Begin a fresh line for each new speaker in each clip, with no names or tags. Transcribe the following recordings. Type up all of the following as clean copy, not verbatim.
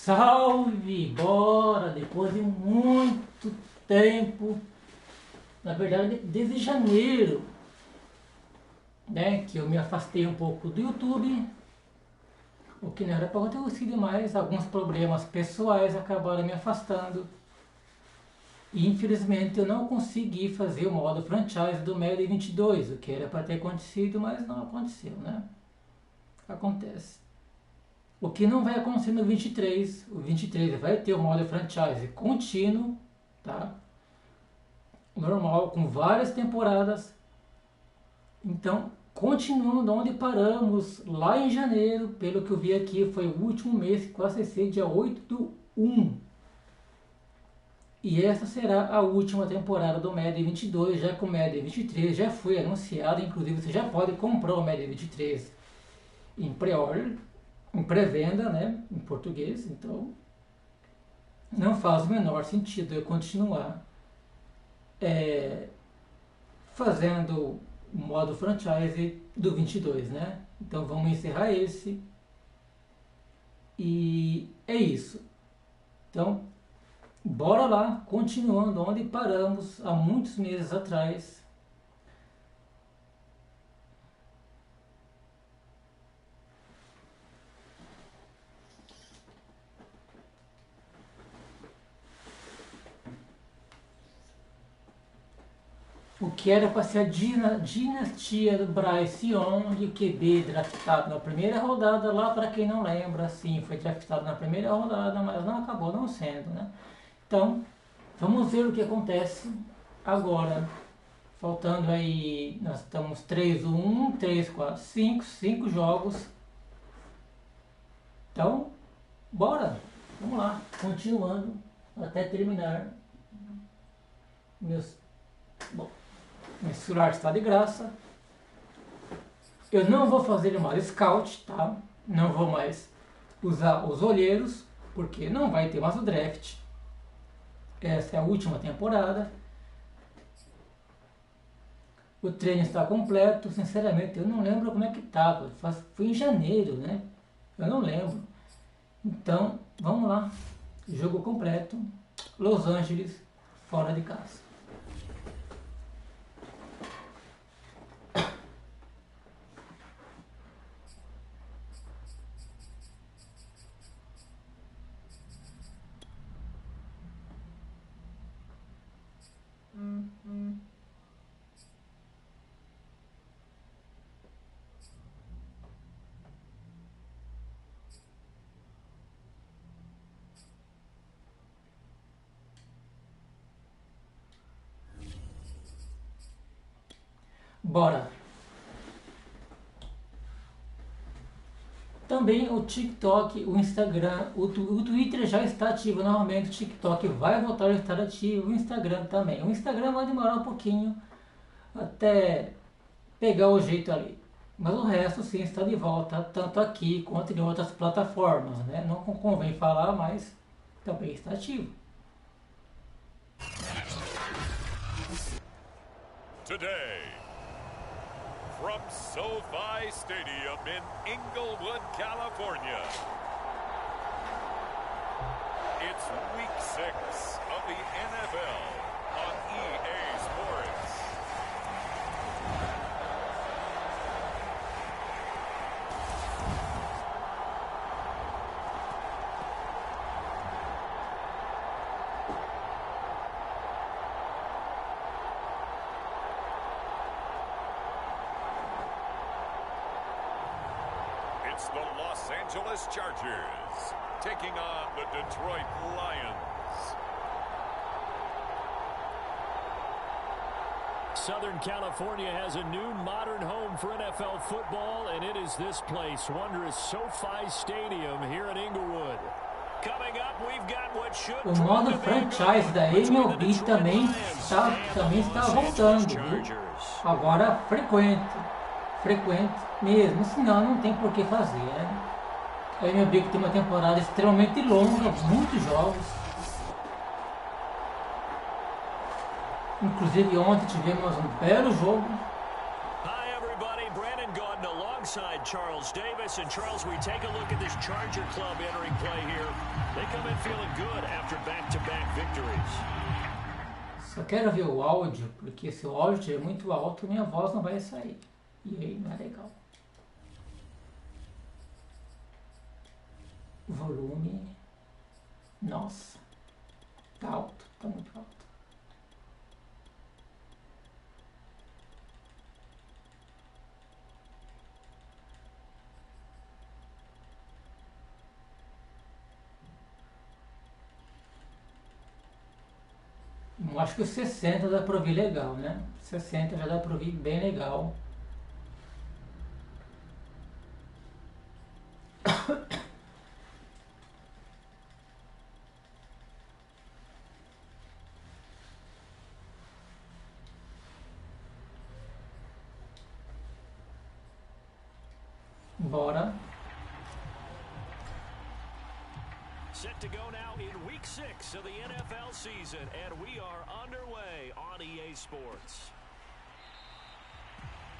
Salve! Bora! Depois de muito tempo, na verdade desde janeiro, né, que eu me afastei um pouco do YouTube, o que não era para acontecer demais, alguns problemas pessoais acabaram me afastando. E infelizmente eu não consegui fazer o modo franchise do Modo 22, o que era para ter acontecido, mas não aconteceu, né? Acontece. O que não vai acontecer no 23, o 23 vai ter o modo franchise contínuo, tá? Normal, com várias temporadas. Então, continuando onde paramos lá em janeiro, pelo que eu vi aqui, foi o último mês que eu acessei, dia 8/1. E essa será a última temporada do Modo 22, já que o Modo 23 já foi anunciado, inclusive você já pode comprar o Modo 23 em pré-order, em pré-venda, né, em português. Então não faz o menor sentido eu continuar fazendo o modo franchise do 22, né? Então vamos encerrar esse e é isso. Então bora lá, continuando onde paramos há muitos meses atrás. O que era para ser a dinastia do Bryce Young, de QB draftado na primeira rodada, lá para quem não lembra, sim, foi draftado na primeira rodada, mas não acabou não sendo, né? Então, vamos ver o que acontece agora. Faltando aí, nós estamos 3-1, 3, 4, 5 jogos. Então, bora, vamos lá, continuando até terminar. Meu celular está de graça. Eu não vou fazer mais scout, tá? Não vou mais usar os olheiros, porque não vai ter mais o draft. Essa é a última temporada. O treino está completo. Sinceramente, eu não lembro como é que estava. Foi em janeiro, né? Eu não lembro. Então, vamos lá. Jogo completo. Los Angeles, fora de casa. Bora! Também o TikTok, o Instagram, o Twitter já está ativo novamente, o TikTok vai voltar a estar ativo, o Instagram também. O Instagram vai demorar um pouquinho até pegar o jeito ali, mas o resto sim está de volta, tanto aqui quanto em outras plataformas, né? Não convém falar, mas também está ativo.
Today, from SoFi Stadium in Inglewood, California, it's Week 6 of the NFL on EA Sports. It's the Los Angeles Chargers taking on the Detroit Lions.
Southern California has a new modern home for NFL football, and it is this place, wondrous SoFi Stadium here in Inglewood. Coming up, we've got what should
O modo franchise da MLB também está voltando, viu? Agora frequente mesmo, senão não tem por que fazer, né? A MLB que tem uma temporada extremamente longa, muitos jogos. Inclusive ontem tivemos um belo jogo.
Hi everybody, Brandon Gaudin alongside Charles Davis. And Charles, we take a look at this Charger club entering play here. They come in feeling good after back-to-back victories.
Só quero ver o áudio, porque se o áudio estiver muito alto, minha voz não vai sair. E aí não é legal. Volume. Nossa. Tá alto, tá muito alto. Eu acho que os 60 dá pra ouvir legal, né? 60 já dá pra ouvir bem legal. Bora.
Set to go now in week 6 of the NFL season, and we are underway on EA Sports.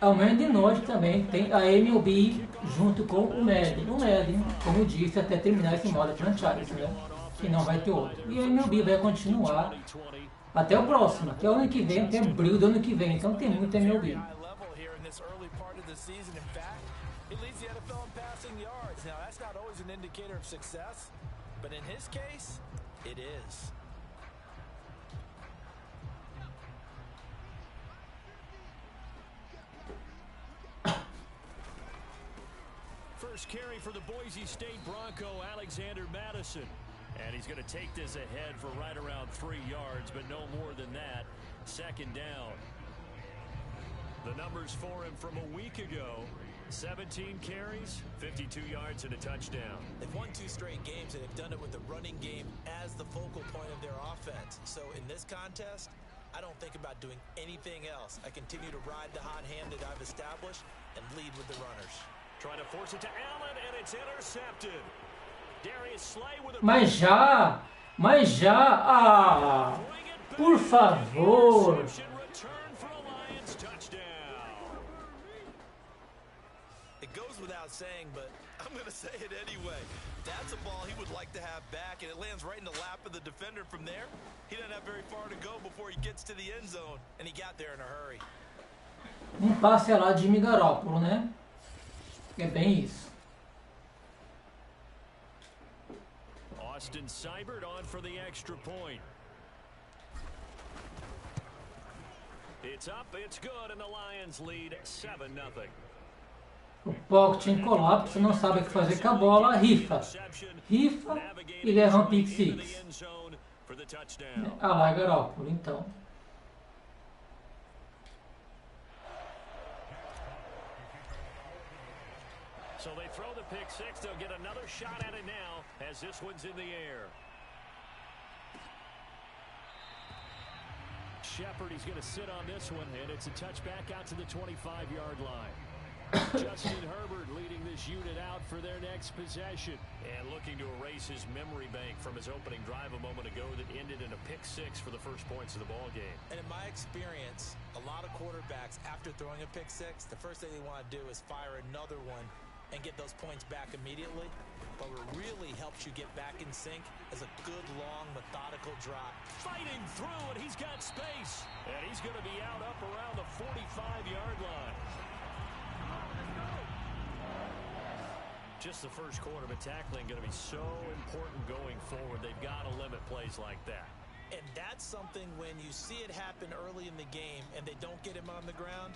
Amanhã de noite também tem a MLB junto com o Madden. O Madden, como eu disse, até terminar esse modo franchise, né? Que não vai ter outro. E a MLB vai continuar até o próximo, que é o ano que vem, até abril do ano que vem. Então tem muito MLB.
He leads the NFL in passing yards. Now, that's not always an indicator of success, but in his case, it is.
First carry for the Boise State Bronco, Alexander Madison. And he's going to take this ahead for right around 3 yards, but no more than that. Second down. The numbers for him from a week ago. 17 carries, 52 yards, and a touchdown.
They've won 2 straight games, and they've done it with the running game as the focal point of their offense. So in this contest, I don't think about doing anything else. I continue to ride the hot hand that I've established and lead with the runners.
Trying to force it to Allen, and it's intercepted. Darius Slay with a...
Mas já, por favor.
Without saying, but I'm going to say it anyway. That's a ball he would like to have back, and it lands right in the lap of the defender from there. He doesn't have very far to go before he gets to the end zone, and he got there in a hurry.
Passe é lá de Jimmy Garoppolo, né? É bem isso.
Austin Seibert on for the extra point. It's up, it's good, and the Lions lead 7-0.
O pocket em colapso, não sabe o que fazer com a bola, rifa e leva um pick six. Ah lá, Garoppolo, então.
So they throw the pick six, they'll get another shot at it now as this one's in the air. Shepard, he's going to sit on this one, and it's a touchback out to the 25-yard line. Justin Herbert leading this unit out for their next possession. And looking to erase his memory bank from his opening drive a moment ago that ended in a pick six for the first points of the ball game.
And in my experience, a lot of quarterbacks, after throwing a pick six, the first thing they want to do is fire another one and get those points back immediately. But what really helps you get back in sync is a good, long, methodical drop.
Fighting through, and he's got space. And he's going to be out up around the 45-yard line. Just the first quarter, but tackling going to be so important going forward. They've got to limit plays like that.
And that's something when you see it happen early in the game and they don't get him on the ground,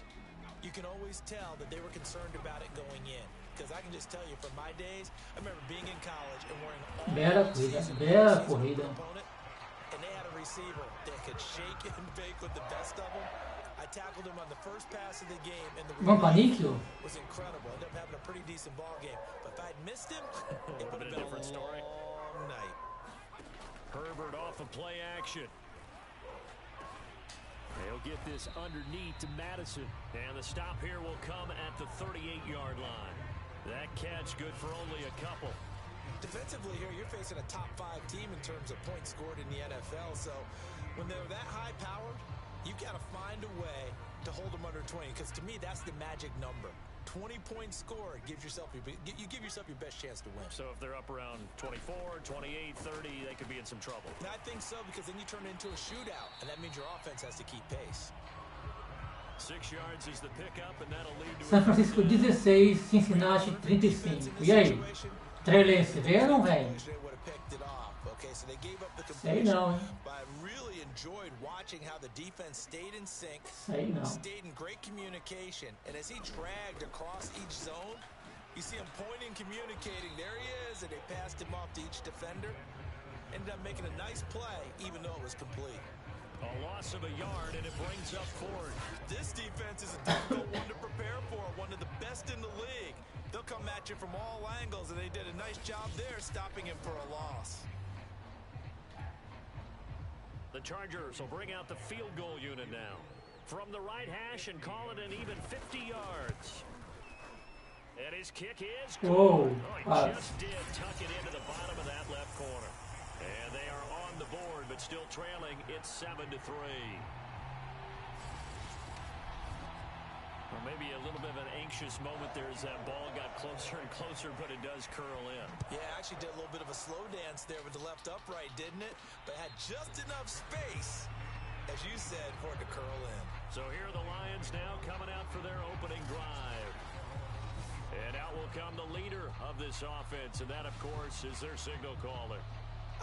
you can always tell that they were concerned about it going in. Because I can just tell you from my days, I remember being in college and wearing all
bela corrida.
And they had a receiver that could shake and bake with the best of them. I tackled him on the first pass of the game, and the
release
was incredible. Ended up having a pretty decent ball game. But if I'd missed him, it would have been a different story. Long night.
Herbert off of play action. They'll get this underneath to Madison. And the stop here will come at the 38-yard line. That catch good for only a couple.
Defensively here, you're facing a top 5 team in terms of points scored in the NFL. So when they're that high-powered, you got to find a way to hold them under 20, because to me, that's the magic number. 20-point score gives yourself you give yourself your best chance to win.
So if they're up around 24, 28, 30, they could be in some trouble.
And I think so, because then you turn it into a shootout, and that means your offense has to keep pace.
6 yards is the pickup, and that'll lead to
São Francisco 16, Cincinnati 35. E aí? Trey Lance vem ou não vem? Sei não, hein?
Enjoyed watching how the defense stayed in sync, stayed in great communication, and as he dragged across each zone, you see him pointing, communicating. There he is, and they passed him off to each defender. Ended up making a nice play, even though it was complete.
A loss of a yard, and it brings up 4th.
This defense is a difficult one to prepare for, one of the best in the league. They'll come at you from all angles, and they did a nice job there, stopping him for a loss.
The Chargers will bring out the field goal unit now. From the right hash and call it an even 50 yards. And his kick is good.
Whoa.
He just did tuck it into the bottom of that left corner. And they are on the board, but still trailing. It's 7-3. Well, maybe a little bit of an anxious moment there as that ball got closer and closer, but it does curl in.
Yeah, actually did a little bit of a slow dance there with the left upright, didn't it? But had just enough space, as you said, for it to curl in.
So here are the Lions now coming out for their opening drive. And out will come the leader of this offense, and that, of course, is their signal caller.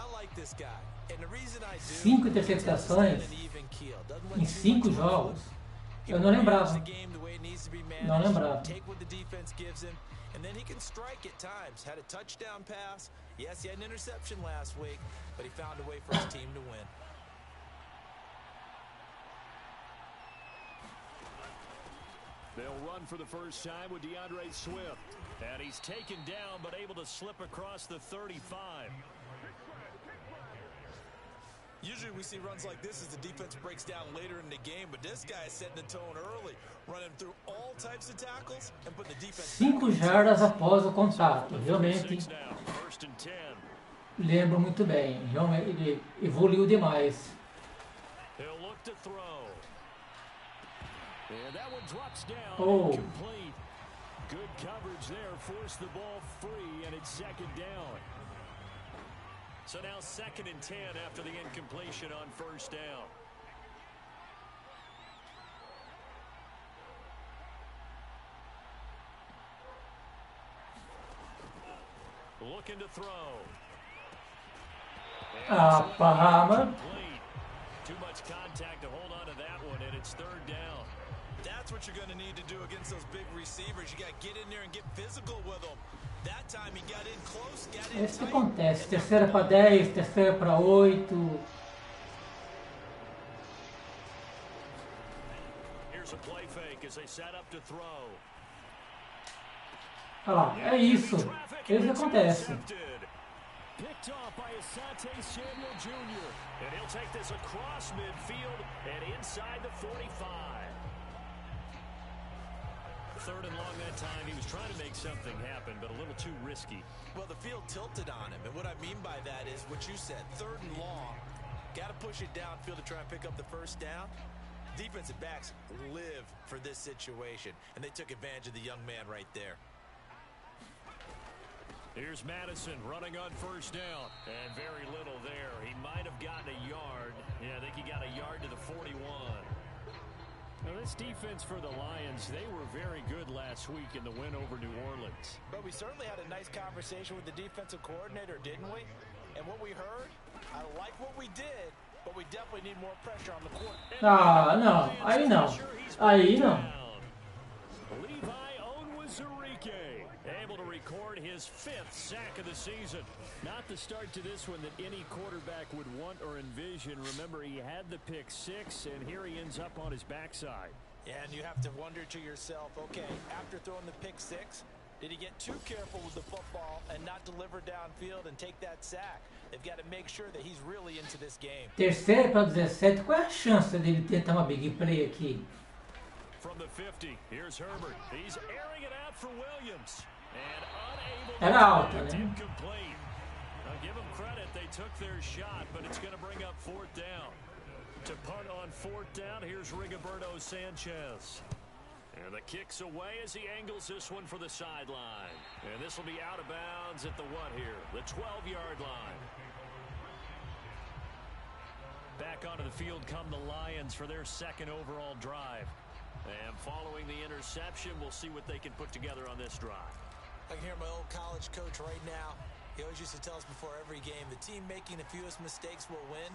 I like this guy. And the reason I do,
5 interceptações em 5 jogos. Eu não lembrava. Não lembrava.
Take what the defense gives him, and then he can strike at times. Had a touchdown pass. Yes, he had an interception last week, but he found a way for his team to win.
They'll run for the first time with DeAndre Swift. And he's taken down, but able to slip across the 35.
Usually we see runs like this as the defense breaks down later in the game, but this guy is setting the tone early, running through all types of tackles and put the defense.
5 jardas após o contato. Realmente lembro muito bem. Realmente ele evoluiu demais.
He'll look to throw. And that one drops down. Incomplete. Good coverage there, forced the ball free, and it's 2nd down. So now 2nd and 10 after the incompletion on 1st down. Looking to throw.
Bahama.
Too much contact to hold on to that one, and it's 3rd down.
That's what you're going to need to do against those big receivers. You got to get in there and get physical with them. That time he got in close, got in tight.
Isso que acontece. Terceira para 10, terceira para 8.
Here's a play fake as they set up to throw.
Olha lá, é isso. É isso que acontece.
Picked off by Asante Samuel Jr. And he'll take this across midfield and inside the 45. 3rd and long that time. He was trying to make something happen, but a little too risky.
Well, the field tilted on him, and what I mean by that is what you said. 3rd and long. Got to push it downfield to try and pick up the first down. Defensive backs live for this situation, and they took advantage of the young man right there.
Here's Madison running on 1st down, and very little there. He might have gotten a yard. Yeah, I think he got a yard to the 41. Now, this defense for the Lions, they were very good last week in the win over New Orleans.
But we certainly had a nice conversation with the defensive coordinator, didn't we? And what we heard, I like what we did, but we definitely need more pressure on the quarter.
Não. Aí não. Aí não.
Levi Onwuzurike able to record his 5th sack of the season. Not the start to this one that any quarterback would want or envision. Remember, he had the pick 6, and here he ends up on his backside.
Yeah, and you have to wonder to yourself, okay, after throwing the pick 6, did he get too careful with the football and not deliver downfield and take that sack? They've got to make sure that he's really into this game.
Terceira para 17. Qual é a chance dele tentar uma big play aqui?
From the 50, here's Herbert. He's airing it out for Williams. And unable
Era alta,
to
né?
incomplete. Now give them credit, they took their shot, but it's going to bring up 4th down. To punt on 4th down, here's Rigoberto Sanchez. And the kick's away as he angles this one for the sideline. And this will be out of bounds at the what here? The 12-yard line. Back onto the field come the Lions for their second overall drive. And following the interception, we'll see what they can put together on this drive.
I can hear my old college coach right now. He always used to tell us before every game, the team making the fewest mistakes will win.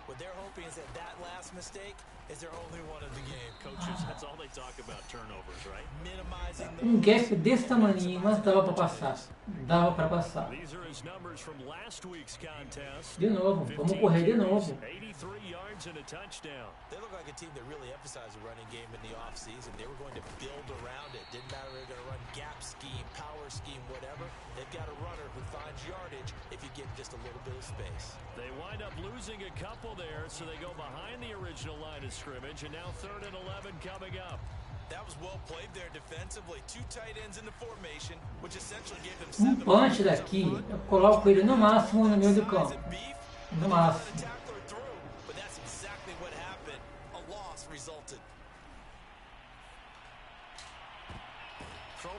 What they're hoping is that that last mistake is their only one of the game.
Coaches, that's all they talk about, turnovers, right?
Minimizing
Gap desse tamanho, mas dava pra passar. Dava pra passar.
These are his numbers from last week's contest.
De novo, vamos correr de novo.
83 yards and a touchdown.
They look like a team that really emphasized the running game in the offseason. They were going to build around it. Didn't matter if they're going to run gap scheme, power scheme, whatever. They've got a runner who finds yardage if you give just a little bit of space.
They wind up losing a couple there, so they go behind the original line of scrimmage, and now 3rd and 11 coming up.
That was well played there defensively. 2 tight ends in the formation, which essentially gave them 7.
Punch daqui, eu coloco ele no máximo no meio do campo. No máximo.
But that's exactly what happened. A loss resulted.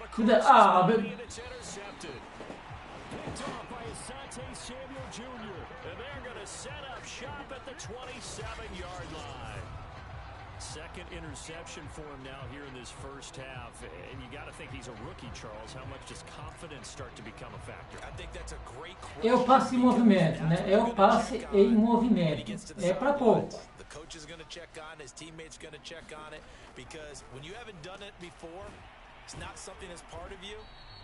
And it's intercepted. Picked off by Asante Samuel Jr. And they're going to set up shop at the 27-yard line. Second interception for him now here in this first half. And you got to think he's a rookie, Charles. How much does confidence start to become a factor?
I think that's a great
É o passe em movimento, né? É o passe em movimento. É para pouco.
The coach is going to check on, his teammates going to check on it, because when you haven't done it before, it's not something that's part of you.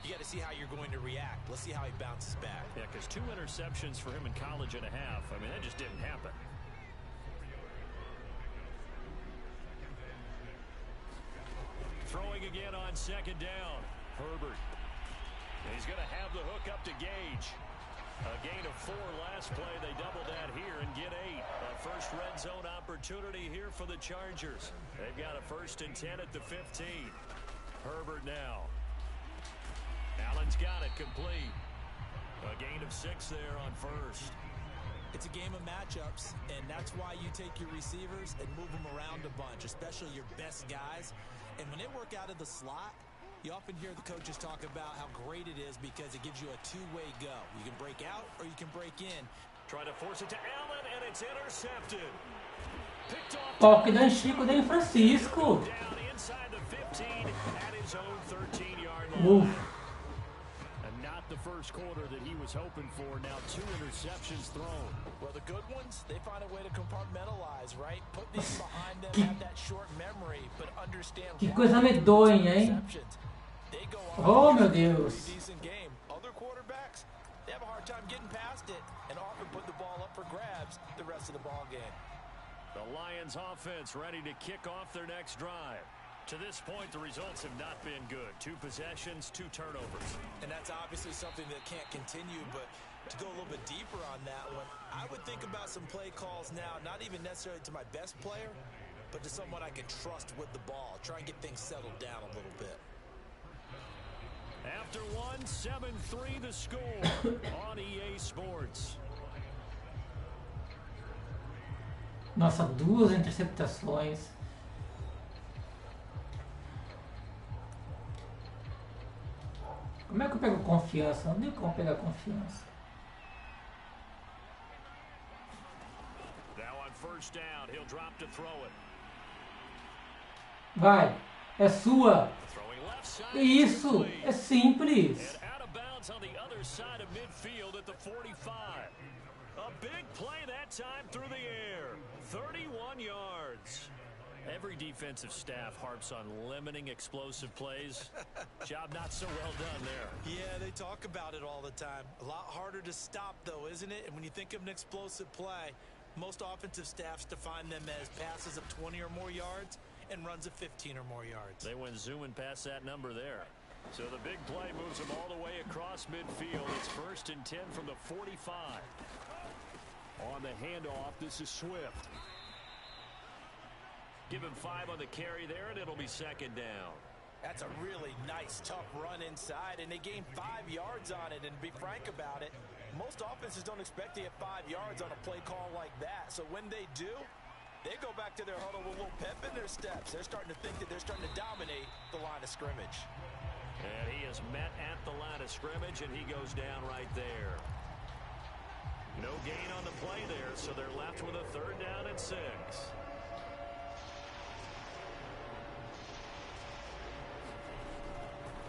You got to see how you're going to react. Let's see how he bounces back.
Yeah, because 2 interceptions for him in college and a half. I mean, that just didn't happen. Throwing again on 2nd down. Herbert. And he's going to have the hook up to Gage. A gain of 4 last play. They double that here and get 8. A first red zone opportunity here for the Chargers. They've got a 1st and 10 at the 15. Herbert now. Allen's got it complete. A gain of 6 there on 1st.
It's a game of matchups, and that's why you take your receivers and move them around a bunch, especially your best guys. And when they work out of the slot, you often hear the coaches talk about how great it is because it gives you a 2-way go. You can break out or you can break in.
Trying to force it to Allen, and it's intercepted. Picked off.
Toque da Chico de Francisco.
Down inside the 15 at his own 13-yard line. And not the first quarter that he was hoping for. Now 2 interceptions thrown.
Well, the good ones, they find a way to compartmentalize, right? Put these behind them, have that short memory, but understand.
Que coisa medonha, hein?
They go
Oh,
on
meu
a
Deus.
pretty decent game. Other quarterbacks, they have a hard time getting past it and often put the ball up for grabs the rest of the ball game.
The Lions offense ready to kick off their next drive. To this point, the results have not been good. 2 possessions, 2 turnovers.
And that's obviously something that can't continue, but to go a little bit deeper on that one, I would think about some play calls now, not even necessarily to my best player, but to someone I can trust with the ball. Try and get things settled down a little bit.
After 1, 7-3 the score on EA Sports.
Nossa, 2 interceptações. Como é que eu pego confiança? Não tem como pegar confiança.
Now on 1st down, he'll drop to throw it.
Vai, é sua.
Throwing left side.
Isso, é simples.
And out of bounds on the other side of midfield at the 45. A big play that time through the air. 31 yards. Every defensive staff harps on limiting explosive plays. Job not so well done there.
Yeah, they talk about it all the time. A lot harder to stop, though, isn't it? And when you think of an explosive play, most offensive staffs define them as passes of 20 or more yards and runs of 15 or more yards.
They went zooming past that number there. So the big play moves them all the way across midfield. It's 1st and 10 from the 45. On the handoff, this is Swift. Give him 5 on the carry there, and it'll be 2nd down.
That's a really nice, tough run inside, and they gained 5 yards on it. And to be frank about it, most offenses don't expect to get 5 yards on a play call like that. So when they do, They go back to their huddle with a little pep in their steps. They're starting to think that they're starting to dominate the line of scrimmage.
And he is met at the line of scrimmage, and he goes down right there. No gain on the play there, so they're left with a 3rd down and 6.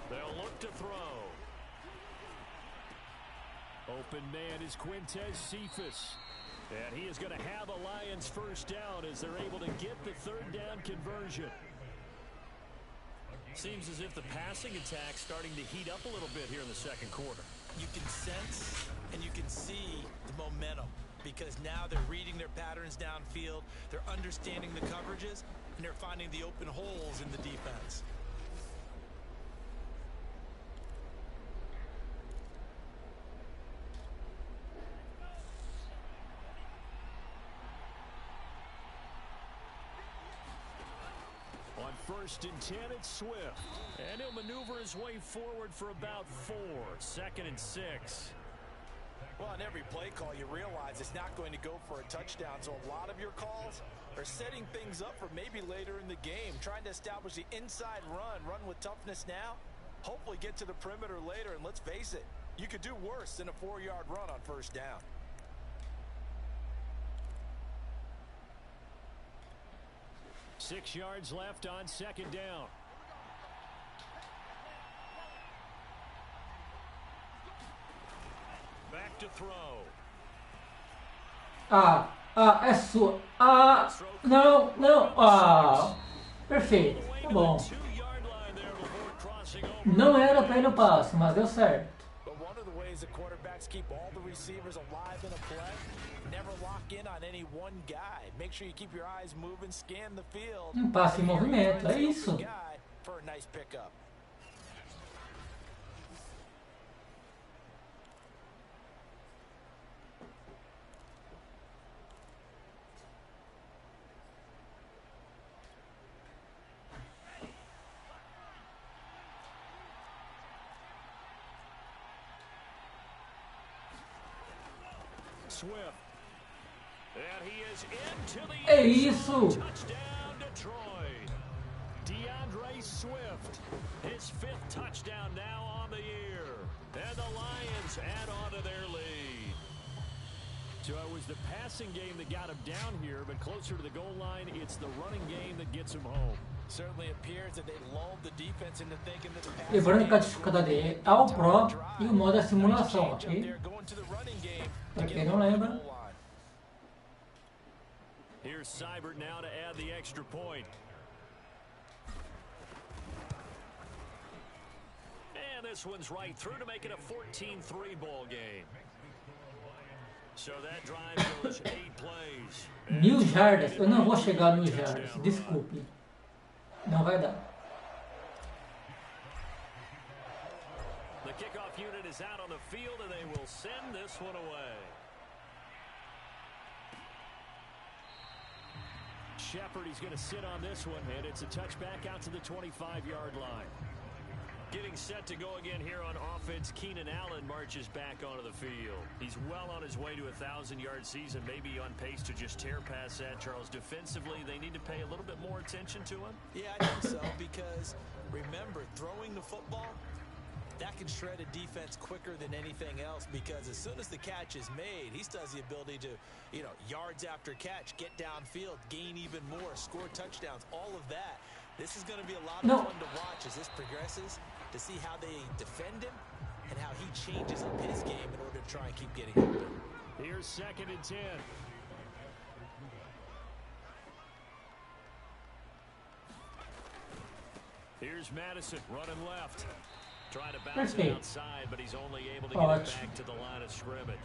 They'll look to throw. Open man is Quintez Cephas. And he is going to have a Lions 1st down as they're able to get the 3rd down conversion. Seems as if the passing attack's starting to heat up a little bit here in the 2nd quarter.
You can sense and you can see the momentum because now they're reading their patterns downfield, they're understanding the coverages, and they're finding the open holes in the defense.
On 1st and 10, it's Swift. And he'll maneuver his way forward for about 4. 2nd and 6.
Well, on every play call, you realize it's not going to go for a touchdown. So a lot of your calls are setting things up for maybe later in the game, trying to establish the inside run with toughness now, hopefully get to the perimeter later. And let's face it, you could do worse than a 4-yard run on 1st down.
Six yards left on 2nd down. Back to throw.
É sua. Não. Perfeito. Tá bom. Não era pra ir no passe, mas deu certo.
But one of the ways the quarterbacks keep all the receivers alive in a play, never lock in on any one guy. Make sure you keep your eyes moving, scan the field.
Passe em movimento, é isso.
For a nice pickup.
Swift. And he is into the
É isso.
touchdown Detroit. DeAndre Swift, his 5th touchdown now on the year. And the Lions add on to their lead. So it was the passing game that got him down here, but closer to the goal line, it's the running game that gets him home.
Certainly appears that they lulled the defense into thinking that the
Lembrando que a dificuldade é ao Pro e o modo é simulação, ok? Pra quem não lembra.
Here's Seibert now to add the extra point. And this one's right through to make it a 14-3 ball game. So that drive goes 8 plays.
1000 jardas. Eu não vou chegar a 1000 jardas. Desculpe. Não vai dar.
The kickoff unit is out on the field and they will send this one away. Shepard, he's going to sit on this one, and it's a touchback out to the 25-yard line. Getting set to go again here on offense, Keenan Allen marches back onto the field. He's well on his way to a 1,000-yard season, maybe on pace to just tear past that. Charles, defensively, they need to pay a little bit more attention to him?
Yeah, I think so, because remember, throwing the football, that can shred a defense quicker than anything else, because as soon as the catch is made, he still has the ability to, yards after catch, get downfield, gain even more, score touchdowns, all of that. This is going to be a lot of fun to watch as this progresses, to see how they defend him and how he changes up his game in order to try and keep getting open.
Here's 2nd and 10. Here's Madison running left. Trying to bounce it outside, but he's only able to get it back to the line of scrimmage.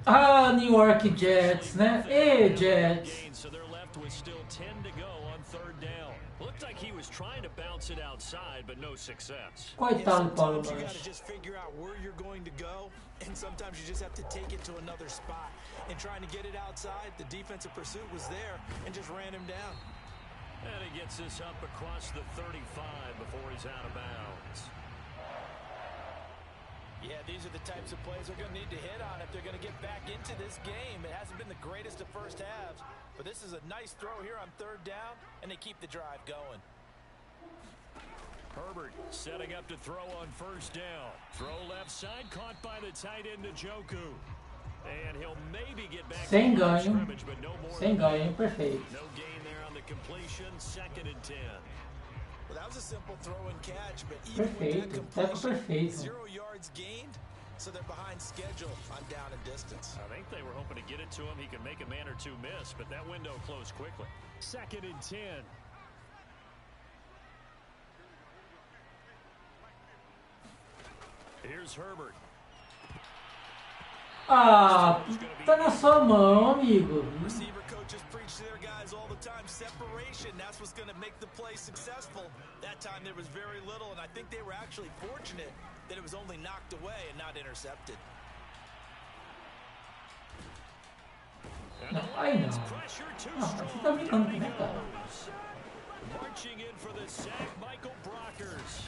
New York Jets, né? Jets.
So they're left with still 10 to go on 3rd down. Looked like he was trying to bounce it outside, but no success.
Coitado do Paulo.
You got to just figure out where you're going to go, and sometimes you just have to take it to another spot. And trying to get it outside, the defensive pursuit was there and just ran him down.
And he gets this up across the 35 before he's out of bounds.
Yeah, these are the types of plays they're going to need to hit on if they're going to get back into this game. It hasn't been the greatest of first halves, but this is a nice throw here on third down, and they keep the drive going.
Herbert setting up to throw on first down. Throw left side, caught by the tight end Njoku. And he'll maybe get back
Sem
to the
ganho.
scrimmage, but no more
Sem
than that.
ganho, perfeito.
No gain there on the completion, 2nd and 10.
Well, that was a simple throw and catch, but even with that
Perfeito, teco
completion,
perfeito.
0 yards gained, so they're behind schedule on down and distance.
I think they were hoping to get it to him. He could make a man or two miss, but that window closed quickly. 2nd and 10. Here's Herbert.
Ah, tá na sua mão, amigo.
Receiver coaches preach to their guys all the time. Separation, that's what's going to make the play successful. That time there was very little, and I think they were actually fortunate that it was only knocked away and not intercepted.
Não, aí não. Não, você tá brincando com minha cara.
Marching in for the sack, Michael Brockers.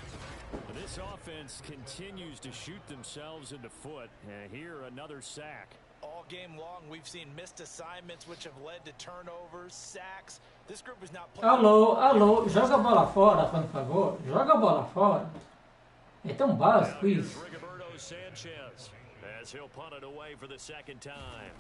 This offense continues to shoot themselves in the foot. Here, another sack.
All game long, we've seen missed assignments, which have led to turnovers, sacks. This group is not playing.
Alô, alô, joga a bola fora, por favor. Joga a bola fora. É tão básico isso.
Rigoberto Sanchez as he'll punt it away for the 2nd time.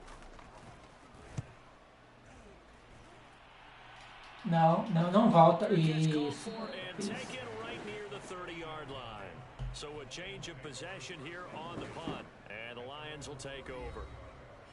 Não, não, não volta. Isso.
And take it right near the 30-yard line. So a change of possession here on the punt, and the Lions will take over.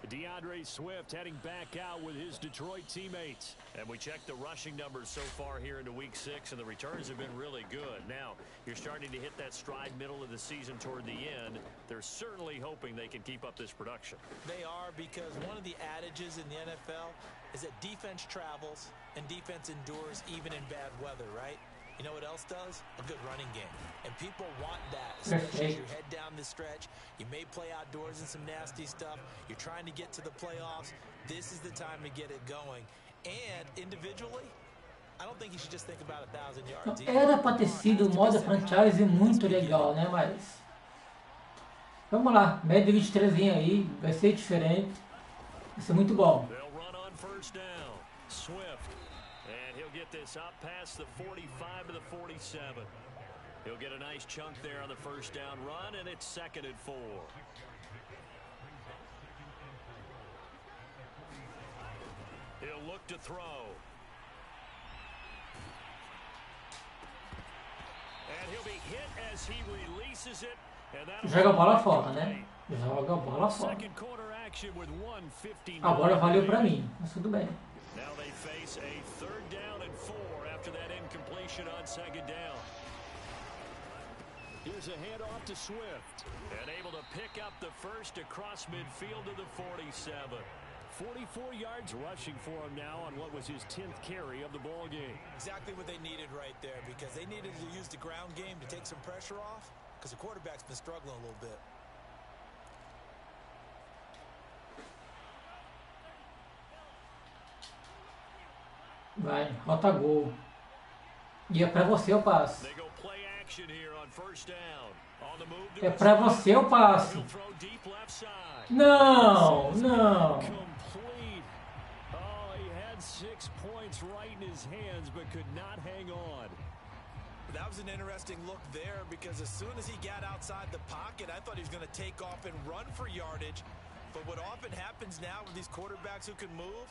DeAndre Swift heading back out with his Detroit teammates. And we checked the rushing numbers so far here into Week 6, and the returns have been really good. Now, you're starting to hit that stride middle of the season toward the end. They're certainly hoping they can keep up this production.
They are, because one of the adages in the NFL is that defense travels and defense endures even in bad weather, right? You know what else does? A good running game. And people want that, especially as you head down the stretch. You may play outdoors in some nasty stuff. You're trying to get to the playoffs. This is the time to get it going. And individually, I don't think you should just think about 1,000 yards.
Era pra ter sido um modo franchise muito legal, né? Mas vamos lá, média 23 aí, vai ser diferente. Vai ser muito bom.
They'll run on first down. Swift. And he'll get this up past the 45 to the 47. He'll get a nice chunk there on the first down run, and it's 2nd and 4. He'll look to throw. And he'll be hit as he releases it.
Joga a bola fora, né? Joga a bola fora. Agora valeu pra mim, mas tudo bem.
Now they face a 3rd down and 4 after that incompletion on 2nd down. Here's a handoff to Swift, and able to pick up the first across midfield to the 47. 44 yards rushing for him now on what was his 10th carry of the ball game.
Exactly what they needed right there, because they needed to use the ground game to take some pressure off, because the quarterback's been struggling a little bit.
Vai, rota gol. E é pra você o passe. É pra você o passe. Não, não.
6 points right in his hands, but could not hang on.
That was an interesting look there, because as soon as he got outside the pocket, I thought he was going to take off and run for yardage. But what often happens now with these quarterbacks who can move,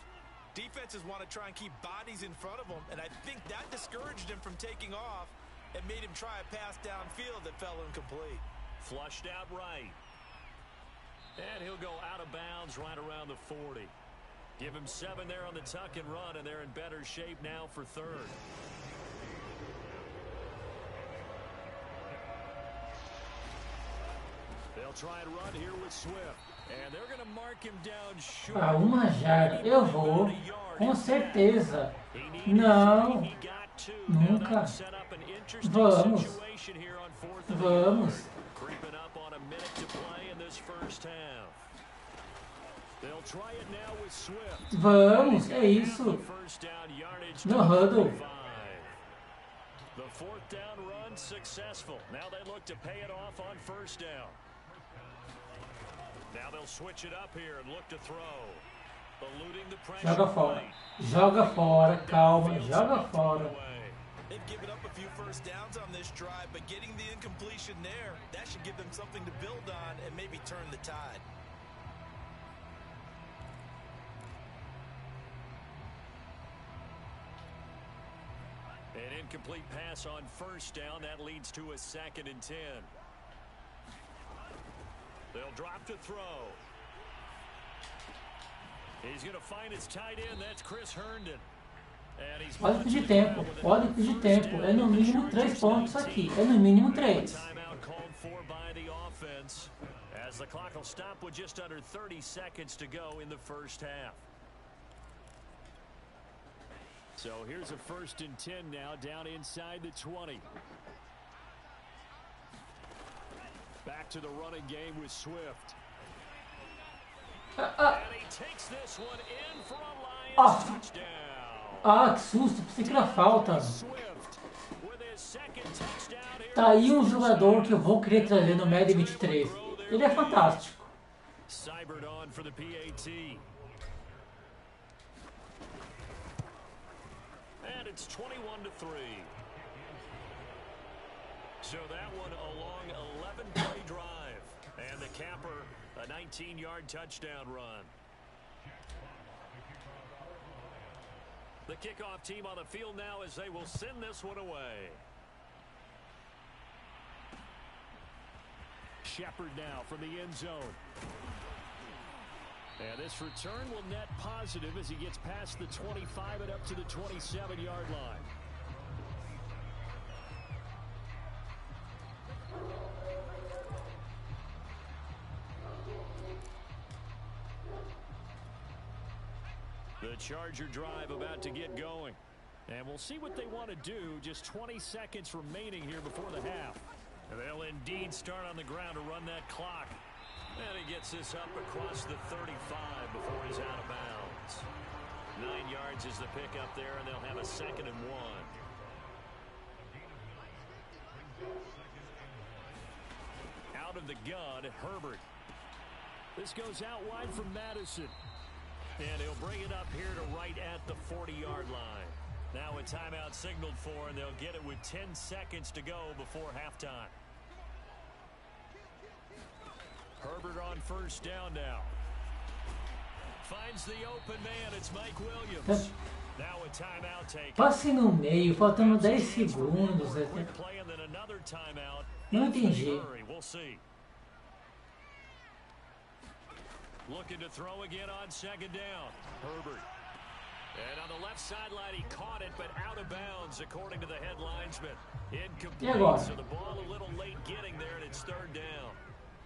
defenses want to try and keep bodies in front of them, and I think that discouraged him from taking off and made him try a pass downfield that fell incomplete.
Flushed out right. And he'll go out of bounds right around the 40. Give him 7 there on the tuck and run, and they're in better shape now for 3rd. They'll try and run here with Swift. And they're going to mark him down short.
Ah, uma jarda. Eu vou. Com certeza. Não. Nunca. Vamos. Vamos.
Creeping up on a minute to play in this first half. They'll try it now with Swift.
Vamos, é isso. No huddle.
The 4th down run successful. Now they look to pay it off on 1st down. Now they'll switch it up here and look to throw. Eluding the pressure.
Joga fora. Joga fora, calma, joga fora.
They've given up a few first downs on this drive, but getting the incompletion there, that should give them something to build on and maybe turn the tide.
An incomplete pass on first down. That leads to a 2nd and 10. They'll drop to throw. He's going to find his tight end. That's Chris Herndon.
Pode pedir tempo, pode pedir tempo. É no mínimo 3 pontos aqui. É no mínimo 3.
As the clock will stop with just under 30 seconds to go in the first half. So here's a 1st and 10 now, down inside the 20. Back to the running game with Swift. And he takes this one in for a Lions touchdown.
Ah, que susto, pensei que era falta. Tá aí um jogador que eu vou querer trazer no Madden 23. Ele é fantástico.
Cybered on for the PAT. And it's 21-3. So that one a long 11-play drive. And the capper, a 19-yard touchdown run. The kickoff team on the field now as they will send this one away. Shepard now from the end zone. And this return will net positive as he gets past the 25 and up to the 27-yard line. The Charger drive about to get going. And we'll see what they want to do. Just 20 seconds remaining here before the half. And they'll indeed start on the ground to run that clock. And he gets this up across the 35 before he's out of bounds. 9 yards is the pickup there, and they'll have a 2nd and 1. Out of the gun, Herbert. This goes out wide from Madison. And he'll bring it up here to right at the 40-yard line. Now a timeout signaled for, and they'll get it with 10 seconds to go before halftime. Herbert on first down now. Finds the open man. It's Mike Williams. Now a timeout taken.
Passe no meio, faltando 10 segundos. Não entendi.
We'll see. Looking to throw again on 2nd down. Herbert. And on the left sideline, he caught it, but out of bounds, according to the head linesman. Incomplete, so the ball a little late getting there, and it's 3rd down.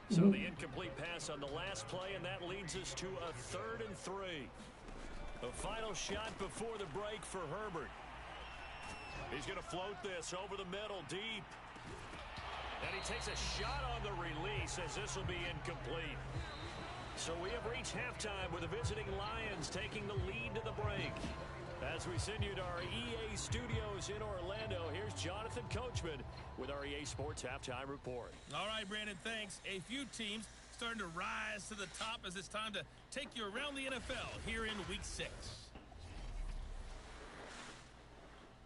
So the incomplete pass on the last play, and that leads us to a 3rd and 3. A final shot before the break for Herbert. He's going to float this over the middle, deep. And he takes a shot on the release, as this will be incomplete. So we have reached halftime with the visiting Lions taking the lead to the break. As we send you to our EA studios in Orlando, here's Jonathan Coachman with our EA Sports Halftime Report.
All right, Brandon, thanks. A few teams starting to rise to the top as it's time to take you around the NFL here in Week 6.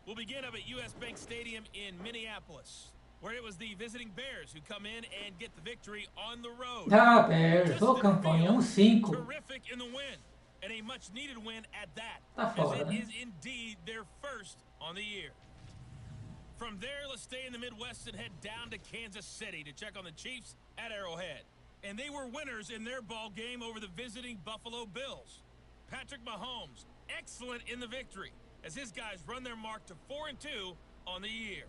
We'll begin up at US Bank Stadium in Minneapolis, where it was the visiting Bears who come in and get the victory on the road.
Ah, Bears, ô campanha, 5.
Terrific in the win, and a much-needed win at that,
Tá
as
fora,
it
né?
is indeed their first on the year. From there, let's stay in the Midwest and head down to Kansas City to check on the Chiefs at Arrowhead. And they were winners in their ball game over the visiting Buffalo Bills. Patrick Mahomes, excellent in the victory, as his guys run their mark to 4-2 on the year.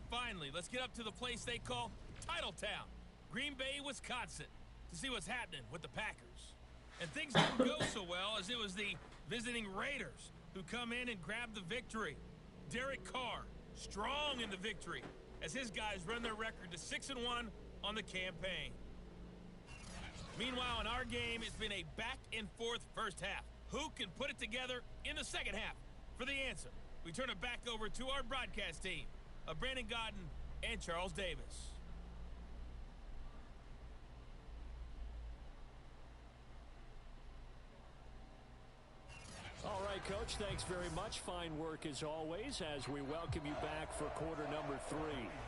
Finally, let's get up to the place they call Titletown, Green Bay, Wisconsin, to see what's happening with the Packers. And things didn't go so well, as it was the visiting Raiders who come in and grab the victory. Derek Carr, strong in the victory, as his guys run their record to 6-1 on the campaign. Meanwhile, in our game, it's been a back-and-forth first half. Who can put it together in the second half? For the answer, we turn it back over to our broadcast team of Brandon Godden, and Charles Davis.
Coach. Thanks very much. Fine work as always as we welcome you back for quarter number 3.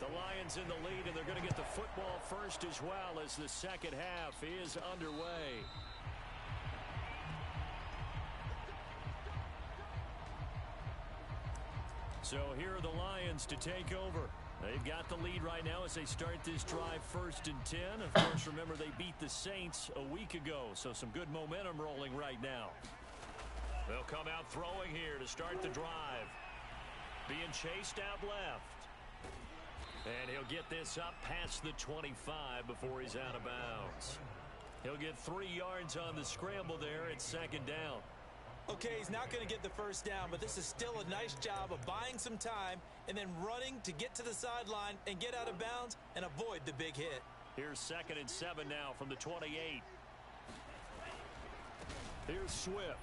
The Lions in the lead, and they're going to get the football first as well as the second half is underway. So here are the Lions to take over. They've got the lead right now as they start this drive 1st and 10. Of course, remember they beat the Saints a week ago, so some good momentum rolling right now. They'll come out throwing here to start the drive. Being chased out left. And he'll get this up past the 25 before he's out of bounds. He'll get 3 yards on the scramble there at 2nd down.
Okay, he's not going to get the first down, but this is still a nice job of buying some time and then running to get to the sideline and get out of bounds and avoid the big hit.
Here's 2nd and 7 now from the 28. Here's Swift.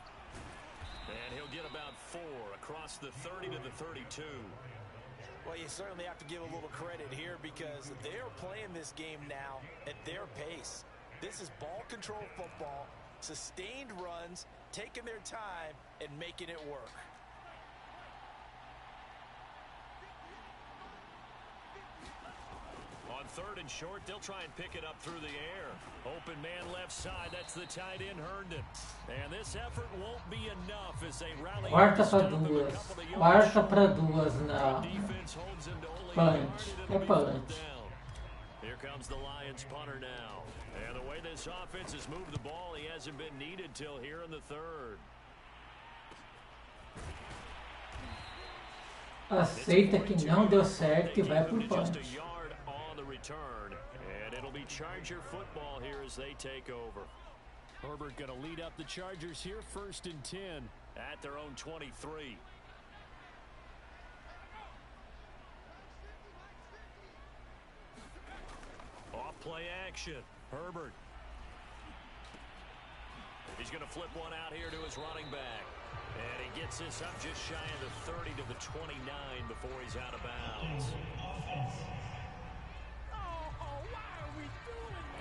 And he'll get about 4 across the 30 to the 32.
Well, you certainly have to give a little credit here because they're playing this game now at their pace. This is ball control football, sustained runs, taking their time and making it work.
On 3rd and short, they'll try and pick it up through the air. Open man left side, that's the tight end Herndon. And this effort won't be enough as they rally.
4 para 2 na punch. É punch.
Here comes the Lions punter now. And the way this offense has moved the ball, he hasn't been needed till here in the 3rd.
Aceita que não deu certo e vai pro punch.
And it'll be Charger football here as they take over. Herbert going to lead up the Chargers here 1st and 10 at their own 23. Off play action. Herbert. He's going to flip one out here to his running back. And he gets this up just shy of the 30 to the 29 before he's out of bounds.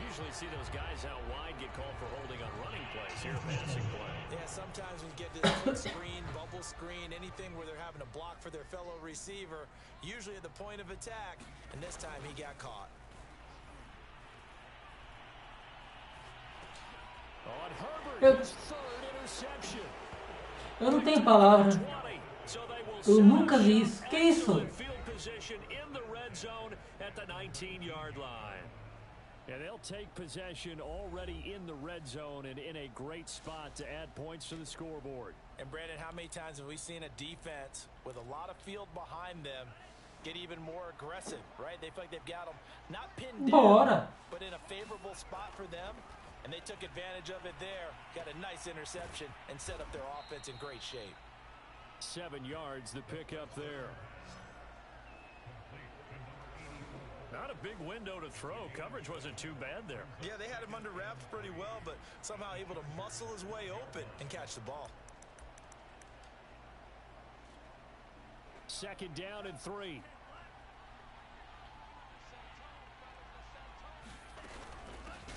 Usually see those guys out wide get called for holding on running plays here, passing play.
Yeah, sometimes we get this quick screen, bubble screen, anything where they're having to block for their fellow receiver, usually at the point of attack, and this time he got caught.
On Herbert, his 3rd interception.
Eu não tenho palavra. Eu nunca vi isso. Que isso?
In the red zone at the 19-yard line. And they'll take possession already in the red zone and in a great spot to add points to the scoreboard.
And Brandon, how many times have we seen a defense with a lot of field behind them get even more aggressive, right? They feel like they've got them not pinned down, but in a favorable spot for them. And they took advantage of it there, got a nice interception, and set up their offense in great shape.
7 yards the pickup there. Not a big window to throw. Coverage wasn't too bad there.
Yeah, they had him under wraps pretty well, but somehow able to muscle his way open and catch the ball.
2nd down and 3.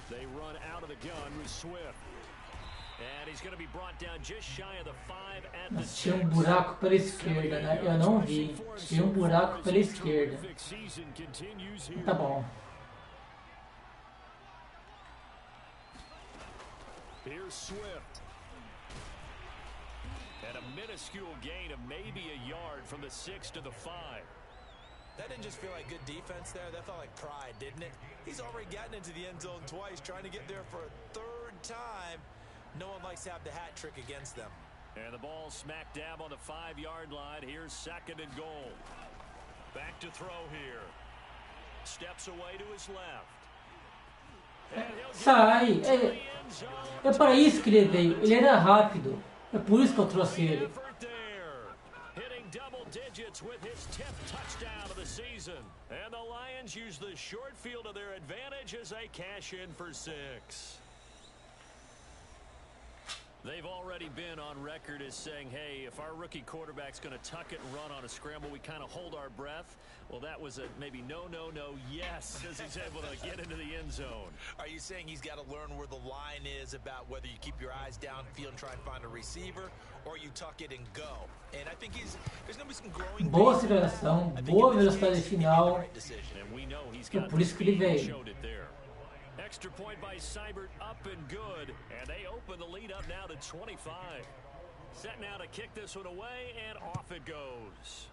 They run out of the gun with Swift. And he's going to be brought down just shy of the 5 at the 6.
Tinha buraco pela esquerda, né? Eu não vi. Tinha buraco pela esquerda. Tá bom.
Here's Swift. And a minuscule gain of maybe a yard from the 6 to the 5.
That didn't just feel like good defense there. That felt like pride, didn't it? He's already gotten into the end zone twice, trying to get there for a 3rd time. No one likes to have the hat trick against them.
And the ball smack dab on the 5-yard line. Here's 2nd and goal. Back to throw here. Steps away to his left.
Sai! É para isso que ele veio. Ele era rápido. É por isso que eu trouxe ele.
Hitting double digits with his 10th touchdown of the season. And the Lions use the short field to their advantage as they cash in for 6. They've already been on record as saying, hey, if our rookie quarterback's going to tuck it and run on a scramble, we kind of hold our breath. Well, that was a maybe no, yes, as he's able to get into the end zone.
Are you saying he's got to learn where the line is about whether you keep your eyes downfield and try and find a receiver, or you tuck it and go? And I think there's going to be some growing.
Boa aceleração, boa velocidade final. E por isso que ele veio.
Extra point by Seibert, up and good, and they open the lead up now to 25. Set now to kick this one away, and off it goes.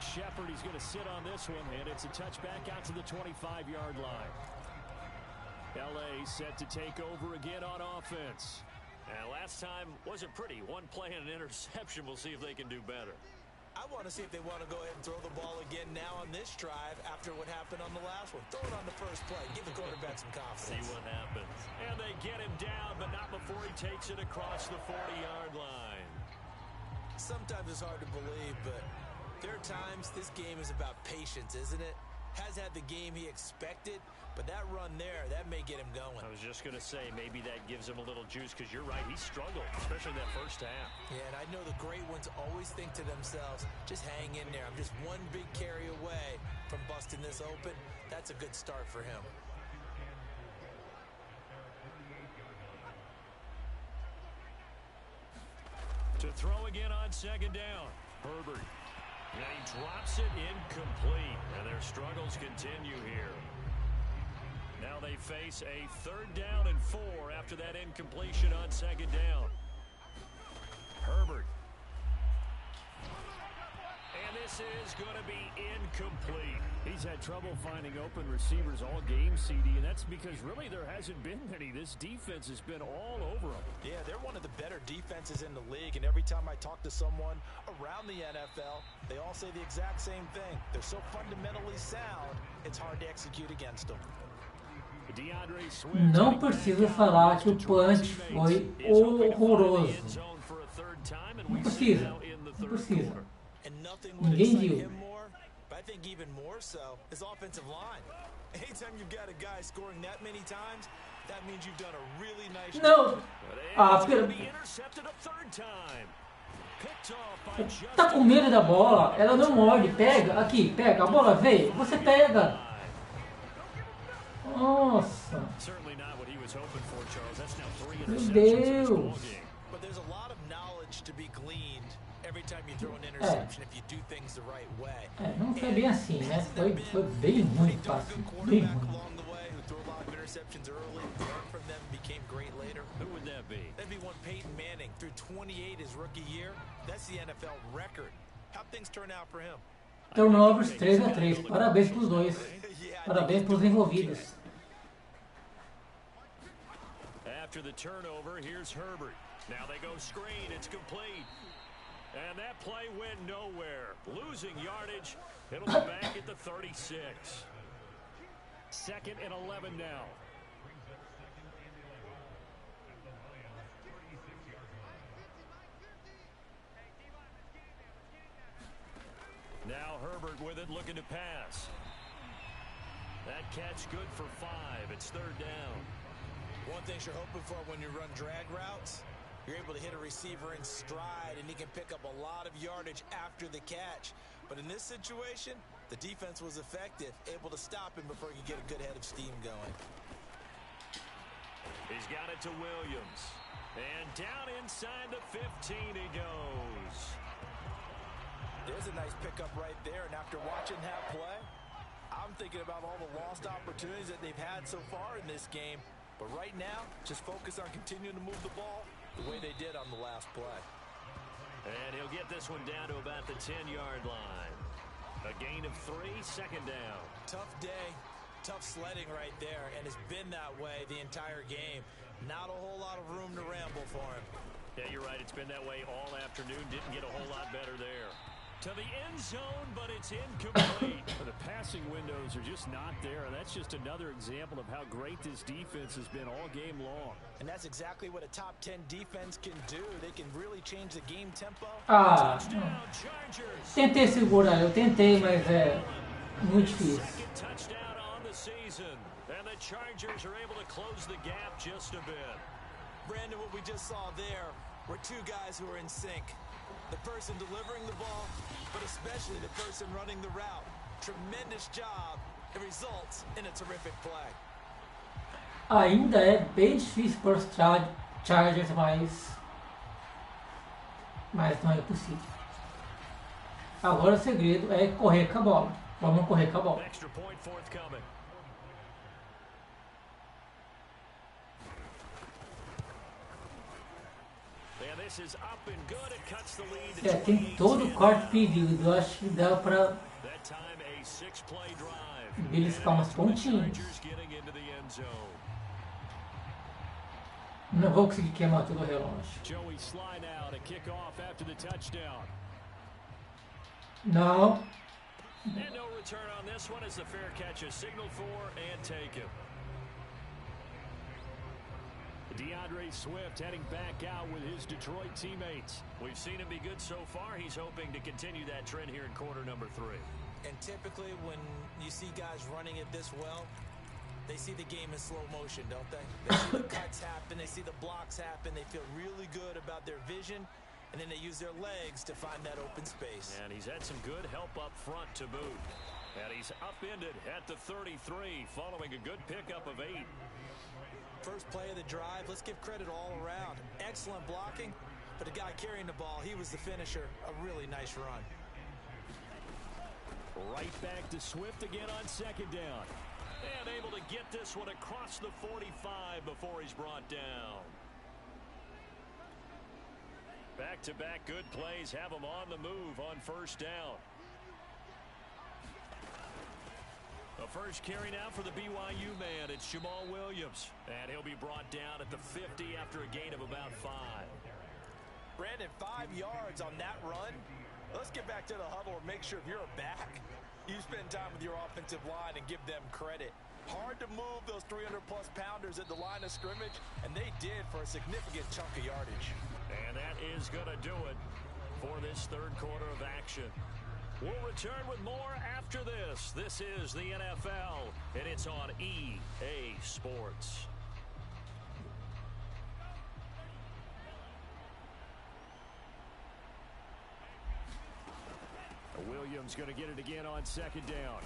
Shepard, he's going to sit on this one, and it's a touchback out to the 25-yard line. LA set to take over again on offense. And last time wasn't pretty. One play and an interception. We'll see if they can do better.
I want to see if they want to go ahead and throw the ball again now on this drive after what happened on the last one. Throw it on the first play. Give the quarterback some confidence.
See what happens. And they get him down, but not before he takes it across the 40-yard line.
Sometimes it's hard to believe, but there are times this game is about patience, isn't it? Has had the game he expected, but that run there, that may get him going.
I was just going to say, maybe that gives him a little juice, because you're right, he struggled, especially that first half.
Yeah, and I know the great ones always think to themselves, just hang in there. I'm just one big carry away from busting this open. That's a good start for him.
To throw again on second down, Herbert. And he drops it incomplete, and their struggles continue here. Now they face a 3rd down and 4 after that incompletion on second down. Herbert. And this is going to be incomplete. He's had trouble finding open receivers all game, CD, and that's because really there hasn't been many. This defense has been all over them.
Yeah, they're one of the better defenses in the league, and every time I talk to someone around the NFL, they all say the exact same thing. They're so fundamentally sound, it's hard to execute against them.
Não preciso falar que o punch foi horroroso. Não precisa. Não precisa. Ninguém viu.
I think even more so is offensive line. Anytime you've got a guy scoring that many times, that means you've done a really nice
job. Tá com medo da bola? Ela não morde. Pega, aqui, pega. A bola veio. Você pega. Nossa. Meu Deus.
But there's a lot of knowledge to be gleaned every time you throw an interception if you do things the right way.
Não foi bem assim, né? Foi bem ruim o passe. Bem ruim.
Who would that be?
That'd be one Peyton Manning through 28 his rookie year. That's the NFL record. How'd things turn out for him?
Turnovers 3-3. Parabéns pros dois. Parabéns pros envolvidos.
After the turnover, here's Herbert. Now they go screen. It's complete. And that play went nowhere. Losing yardage. It'll be back at the 36. 2nd and 11 now. Now Herbert with it, looking to pass. That catch good for 5. It's 3rd down.
One thing you're hoping for when you run drag routes, you're able to hit a receiver in stride, and he can pick up a lot of yardage after the catch. But in this situation, the defense was effective, able to stop him before he could get a good head of steam going.
He's got it to Williams. And down inside the 15 he goes.
There's a nice pickup right there, and after watching that play, I'm thinking about all the lost opportunities that they've had so far in this game. But right now, just focus on continuing to move the ball the way they did on the last play.
And he'll get this one down to about the 10-yard line. A gain of 3, 2nd down.
Tough day, tough sledding right there, and it's been that way the entire game. Not a whole lot of room to ramble for him.
Yeah, you're right. It's been that way all afternoon. Didn't get a whole lot better there. To the end zone, but it's incomplete. The passing windows are just not there, and that's just another example of how great this defense has been all game long.
And that's exactly what a top 10 defense can do. They can really change the game tempo.
Tentei segurar, eu tentei, mas é muito difícil.
Touchdown on the season. And the Chargers are able to close the gap just a bit.
Brandon, what we just saw there were two guys who are in sync. The person delivering the ball, but especially the person running the route. Tremendous job. It results in a terrific play.
Ainda é bem difícil para os Chargers, mas não é possível. Agora o segredo é correr com a bola. Vamos correr com a bola.
Extra point forthcoming. And this is up and good. It cuts the lead.
Tem todo o corte pedido. Eu acho que dá para
That time a 6-play drive.
beliscar umas pontinhas.
Chargers getting into the end zone.
Não vou conseguir queimar todo o relógio.
Joey slide out, a kickoff after the touchdown.
Não.
And no return on this one as the fair catch is signaled for and taken. DeAndre Swift heading back out with his Detroit teammates. We've seen him be good so far. He's hoping to continue that trend here in quarter number 3.
And typically when you see guys running it this well, they see the game in slow motion, don't they? They see the cuts happen, they see the blocks happen, they feel really good about their vision, and then they use their legs to find that open space.
And he's had some good help up front to boot. And he's upended at the 33 following a good pickup of 8.
First play of the drive, let's give credit all around. Excellent blocking, but the guy carrying the ball, he was the finisher. A really nice run.
Right back to Swift again on second down. And able to get this one across the 45 before he's brought down. Back-to-back good plays have him on the move on first down. The first carry now for the BYU man. It's Jamal Williams. And he'll be brought down at the 50 after a gain of about 5.
Brandon, 5 yards on that run. Let's get back to the huddle and make sure if you're a back, you spend time with your offensive line and give them credit. Hard to move those 300-plus pounders at the line of scrimmage, and they did for a significant chunk of yardage.
And that is going to do it for this third quarter of action. We'll return with more after this. This is the NFL, and it's on EA Sports. Williams going to get it again on second down.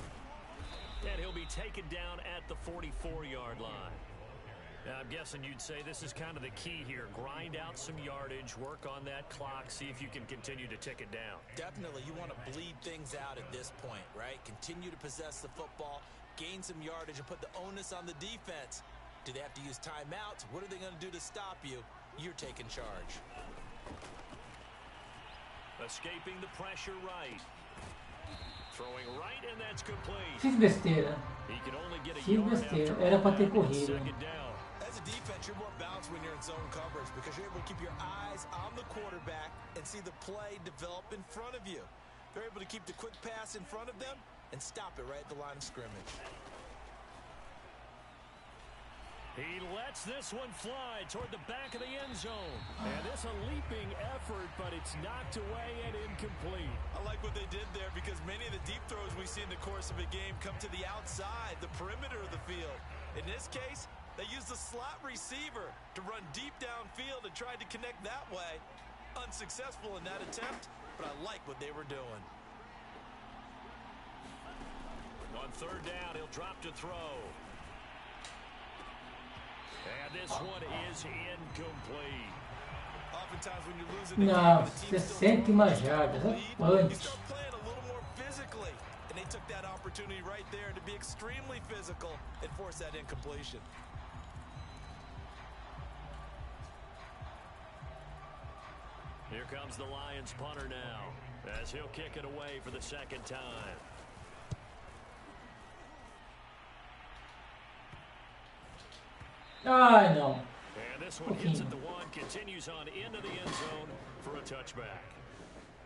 And he'll be taken down at the 44-yard line. Now, I'm guessing you'd say this is kind of the key here. Grind out some yardage, work on that clock, see if you can continue to tick it down.
Definitely. You want to bleed things out at this point, right? Continue to possess the football, gain some yardage, and put the onus on the defense. Do they have to use timeouts? What are they going to do to stop you? You're taking charge.
Escaping the pressure right. Throwing right, and that's complete.
Fiz besteira.
He can only get a
Fiz
yard
besteira.
after
Era pra ter
on
corrido.
second down.
As a defense, you're more balanced when you're in zone coverage because you're able to keep your eyes on the quarterback and see the play develop in front of you. They're able to keep the quick pass in front of them and stop it right at the line of scrimmage.
He lets this one fly toward the back of the end zone. And it's a leaping effort, but it's knocked away and incomplete.
I like what they did there because many of the deep throws we see in the course of a game come to the outside, the perimeter of the field. In this case, they used the slot receiver to run deep downfield and tried to connect that way. Unsuccessful in that attempt, but I like what they were doing.
On third down, he'll drop to throw. And this one is incomplete.
Oftentimes when you're losing the
Não,
game, the team
60 mais jardas.
you
Antes.
start playing a little more physically. And they took that opportunity right there to be extremely physical and force that incompletion.
Here comes the Lions punter now, as he'll kick it away for the second time.
Ai, não.
And this one hits at the one, continues on into the end zone for a touchback.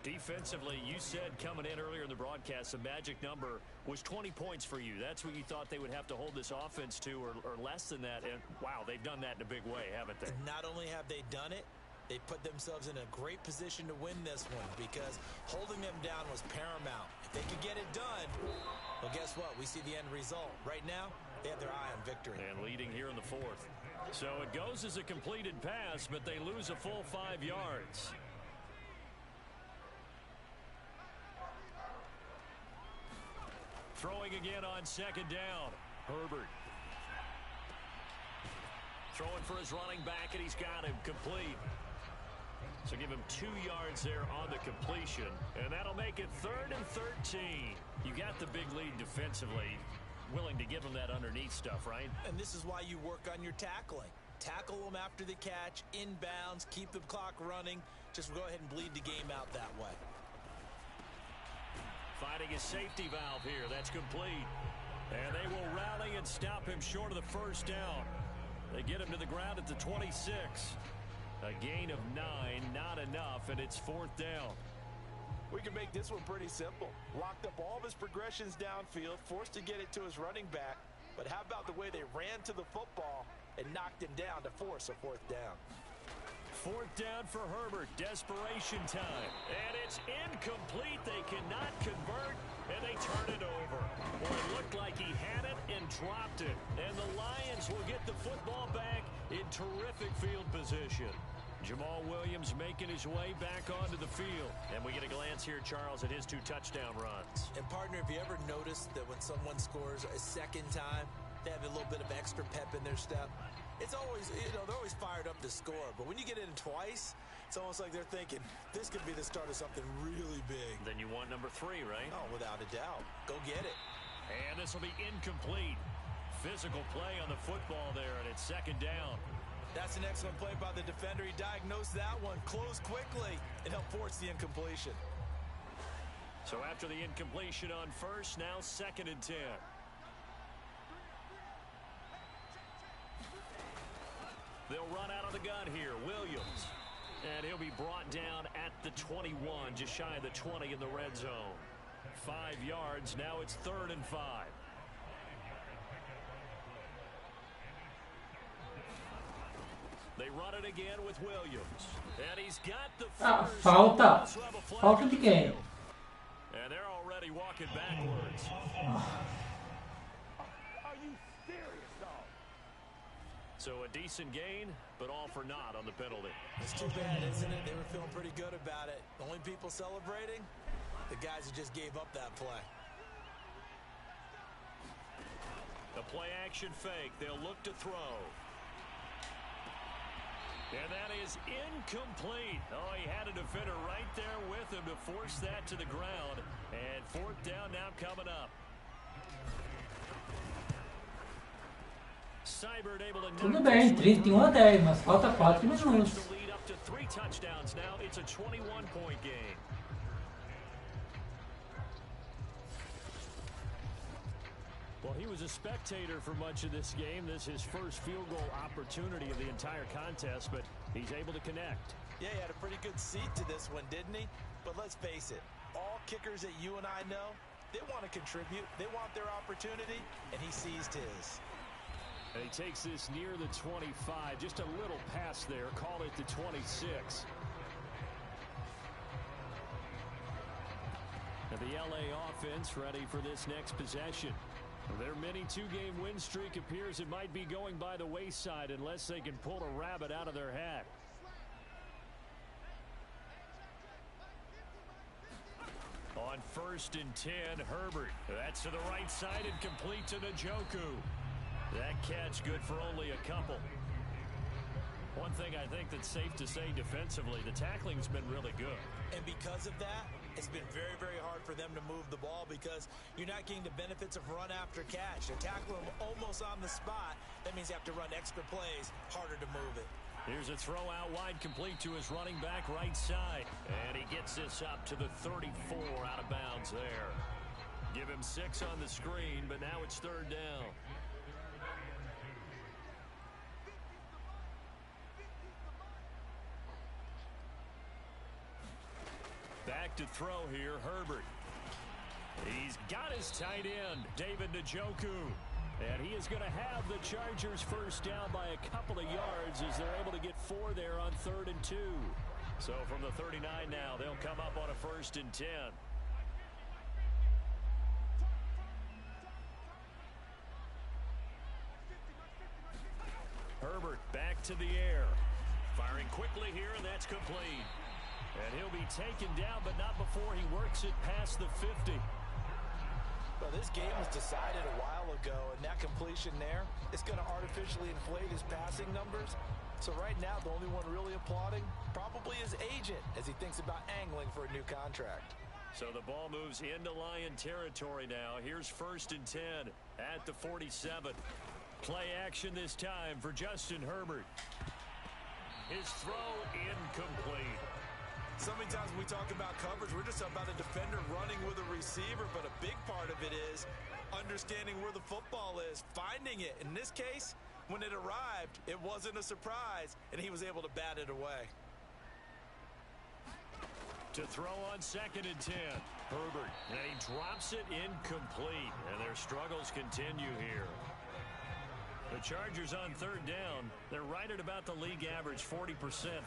Defensively, you said coming in earlier in the broadcast, the magic number was 20 points for you. That's what you thought they would have to hold this offense to, or less than that. And, wow, they've done that in a big way, haven't they?
Not only have they done it, they put themselves in a great position to win this one because holding them down was paramount. If they could get it done, well, guess what? We see the end result. Right now, They have their eye on victory.
And leading here in the fourth. So it goes as a completed pass, but they lose a full 5 yards. Throwing again on second down. Herbert. Throwing for his running back, and he's got him complete. So give him 2 yards there on the completion, and that'll make it 3rd and 13. You got the big lead defensively. Willing to give him that underneath stuff, right?
And this is why you work on your tackling. Tackle them after the catch, inbounds, keep the clock running. Just go ahead and bleed the game out that way.
Finding a safety valve here. That's complete. And they will rally and stop him short of the first down. They get him to the ground at the 26. A gain of 9, not enough, and it's 4th down.
We can make this one pretty simple. Locked up all of his progressions downfield, forced to get it to his running back. But how about the way they ran to the football and knocked him down to force a 4th down?
4th down for Herbert. Desperation time. And it's incomplete. They cannot convert, and they turn it over. Boy, it looked like he had it and dropped it. And the Lions will get the football back in terrific field position. Jamal Williams making his way back onto the field. And we get a glance here, Charles, at his 2 touchdown runs.
And, partner, have you ever noticed that when someone scores a second time, they have a little bit of extra pep in their step? It's always, they're always fired up to score. But when you get in twice, it's almost like they're thinking, this could be the start of something really big.
Then you want number 3, right?
Oh, without a doubt. Go get it.
And this will be incomplete. Physical play on the football there, and it's 2nd down.
That's an excellent play by the defender. He diagnosed that one, closed quickly, and helped force the incompletion.
So after the incompletion on first, now 2nd and 10. They'll run out of the gun here. Williams. And he'll be brought down at the 21, just shy of the 20 in the red zone. 5 yards. Now it's 3rd and 5. They run it again with Williams. And he's got the first.
Falta. Falta de quem?
And they're already walking backwards.
Are you serious, dog?
So a decent gain, but all for naught on the penalty.
It's too bad, isn't it? They were feeling pretty good about it. The only people celebrating, the guys who just gave up that play.
The play action fake. They'll look to throw. And that is incomplete. Oh, he had a defender right there with him to force that to the ground. And 4th down now coming up. Seibert able to
Tudo bem, 31-10, mas falta 4 minutos.
The lead up to 3 touchdowns now. It's a 21-point game. Well, he was a spectator for much of this game. This is his first field goal opportunity of the entire contest, but he's able to connect.
Yeah, he had a pretty good seat to this one, didn't he? But let's face it, all kickers that you and I know, they want to contribute. They want their opportunity, and he seized his.
And he takes this near the 25. Just a little pass there. Call it the 26. And the LA offense ready for this next possession. Their mini 2-game win streak appears it might be going by the wayside unless they can pull a rabbit out of their hat. On 1st and 10, Herbert. That's to the right side and complete to Njoku. That catch good for only a couple. One thing I think that's safe to say defensively, the tackling's been really good.
And because of that, it's been very, very hard for them to move the ball because you're not getting the benefits of run after catch. They're tackling them almost on the spot. That means you have to run extra plays, harder to move it.
Here's a throw out wide complete to his running back right side. And he gets this up to the 34 out of bounds there. Give him 6 on the screen, but now it's 3rd down. Back to throw here, Herbert. He's got his tight end, David Njoku. And he is going to have the Chargers first down by a couple of yards as they're able to get 4 there on 3rd and 2. So from the 39 now, they'll come up on a 1st and 10. Herbert back to the air. Firing quickly here, and that's complete. And he'll be taken down, but not before he works it past the 50.
Well, this game was decided a while ago, and that completion there is going to artificially inflate his passing numbers. So right now, the only one really applauding probably his agent as he thinks about angling for a new contract.
So the ball moves into Lion territory now. Here's 1st and 10 at the 47. Play action this time for Justin Herbert. His throw incomplete.
So many times when we talk about coverage, we're just talking about a defender running with a receiver, but a big part of it is understanding where the football is, finding it. In this case, when it arrived, it wasn't a surprise, and he was able to bat it away.
To throw on 2nd and 10. Herbert, and he drops it incomplete, and their struggles continue here. The Chargers on 3rd down. They're right at about the league average, 40%,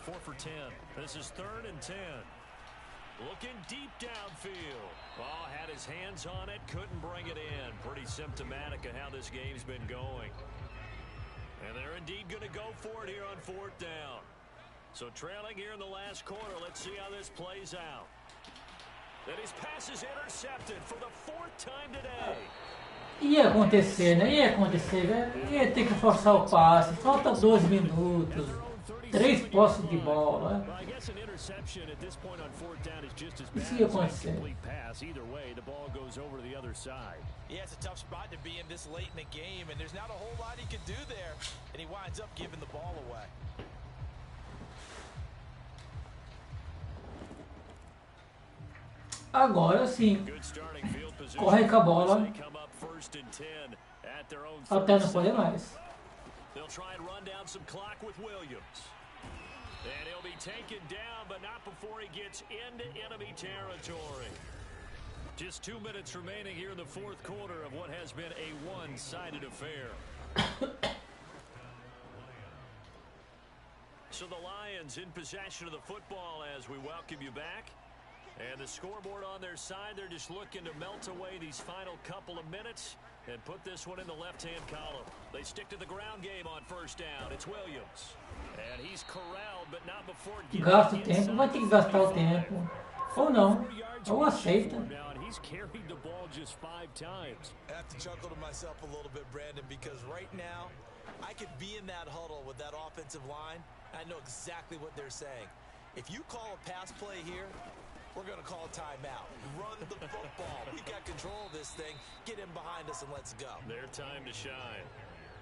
4 for 10. This is 3rd and 10. Looking deep downfield. Ball had his hands on it, couldn't bring it in. Pretty symptomatic of how this game's been going. And they're indeed going to go for it here on 4th down. So trailing here in the last quarter, let's see how this plays out. And his pass is intercepted for the 4th time today.
Ia acontecer, né? Ia acontecer, né? Ia ter que forçar o passe. Falta 12 minutos. 3 posses de bola. Isso ia acontecer.
Either way, the ball goes over to the other side.
Yeah, it's a tough spot to be in this late in the game, and there's not a whole lot he could do there, and he winds up giving the ball away.
Agora sim. Corre com a bola. Até não poder mais.
They'll try and run down some clock with Williams. And he'll be taken down, but not before he gets into enemy territory. Just 2 minutes remaining here in the 4th quarter of what has been a one-sided affair. So the Lions in possession of the football as we welcome you back. And the scoreboard on their side, they're just looking to melt away these final couple of minutes and put this one in the left-hand column. They stick to the ground game on 1st down. It's Williams. And he's corralled, but not before
gasta o tempo, vai ter que gastar o tempo. Ou não, ou aceita.
He's carried the ball just 5 times.
I have to chuckle to myself a little bit, Brandon, because right now, I could be in that huddle with that offensive line. I know exactly what they're saying. If you call a pass play here, we're going to call a timeout. Run the football. We've got control of this thing. Get in behind us and let's go.
Their time to shine.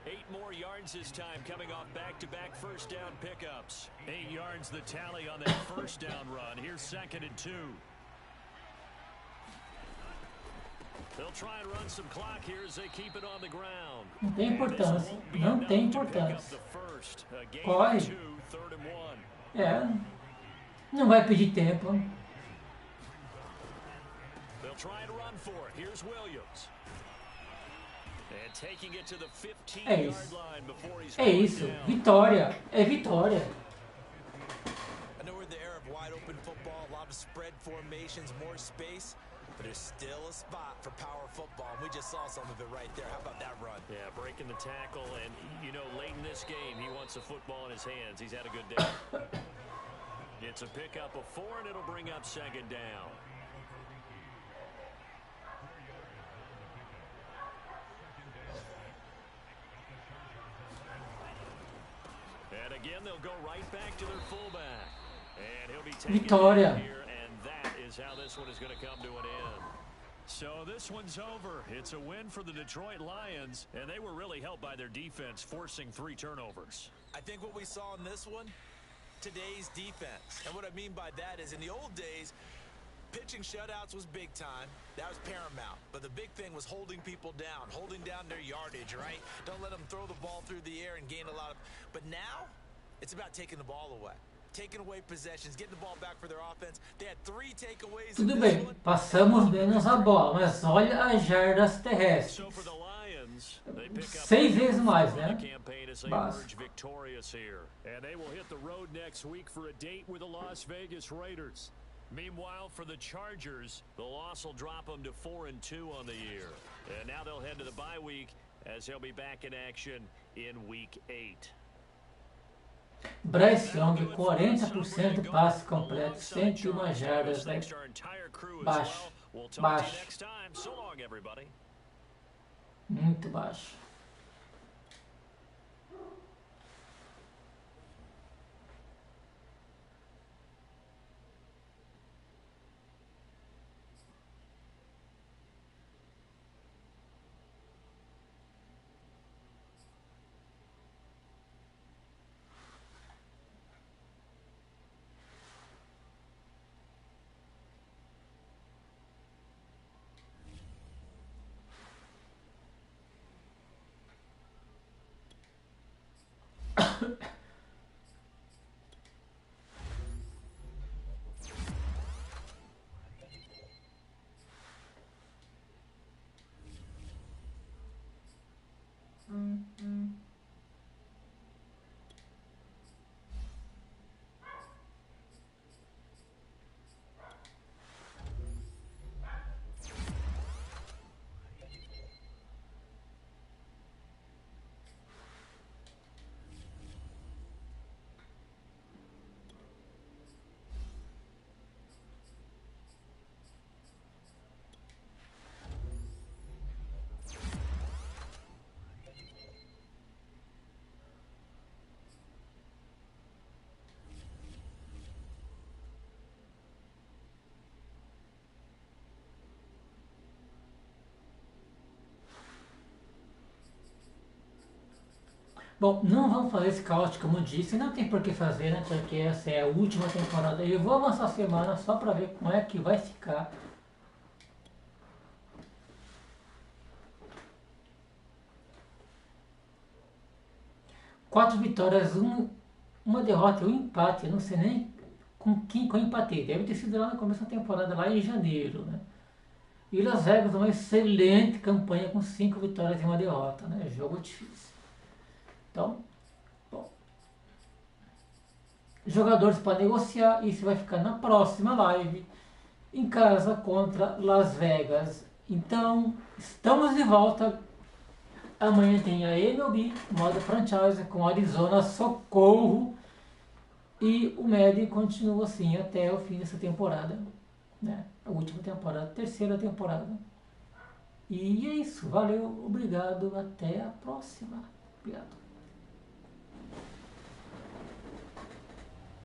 8 more yards this time coming off back-to-back 1st down pickups. 8 yards the tally on that 1st down run. Here's 2nd and 2. They'll try and run some clock here as they keep it on the ground.
Não tem importância. Não tem importância. Corre.
3rd and 1.
É. Não vai pedir tempo.
They'll try and run for it. Here's Williams. And taking it to the 15-yard line before he's
É isso. Vitória. É vitória.
I know we're in the era of wide open football, a lot of spread formations, more space, but there's still a spot for power football, and we just saw some of it right there. How about that run?
Yeah, breaking the tackle, and you know, late in this game, he wants the football in his hands. He's had a good day. It's a pickup of 4, and it'll bring up 2nd down. And again, they'll go right back to their fullback. And he'll be taken
Vitória.
here, and that is how this one is going to come to an end. So this one's over. It's a win for the Detroit Lions, and they were really helped by their defense, forcing 3 turnovers.
I think what we saw in this one, today's defense. And what I mean by that is in the old days, pitching shutouts was big time. That was paramount. But the big thing was holding people down, holding down their yardage, right? Don't let them throw the ball through the air and gain a lot of... But now, it's about taking the ball away. Taking away possessions, getting the ball back for their offense. They had 3 takeaways.
Tudo bem, passamos menos a bola, mas olha as jardas terrestres. 6 vezes mais, né?
Victorious here. And they will hit the road next week for a date with the Las Vegas Raiders. Meanwhile, for the Chargers, the loss will drop them to 4-2 on the year. And now they'll head to the bye week as they'll be back in action in Week 8.
Bryce Young, 40% do passe completo, 101 jardas, né? Baixo, baixo, muito baixo. Bom, não vamos fazer esse caos como eu disse, não tem por que fazer, né? Porque essa é a última temporada. Eu vou avançar a semana só para ver como é que vai ficar. Quatro vitórias, uma derrota e um empate. Eu não sei nem com quem eu empatei. Deve ter sido lá no começo da temporada, lá em janeiro, né? E Las Vegas, uma excelente campanha com 5 vitórias e uma derrota, né? Jogo difícil. Então, bom, jogadores para negociar, isso vai ficar na próxima live, em casa contra Las Vegas. Então, estamos de volta. Amanhã tem a MLB, modo franchise, com Arizona, socorro. E o Madden continua assim até o fim dessa temporada, né? A última temporada, terceira temporada. E é isso, valeu, obrigado, até a próxima. Obrigado.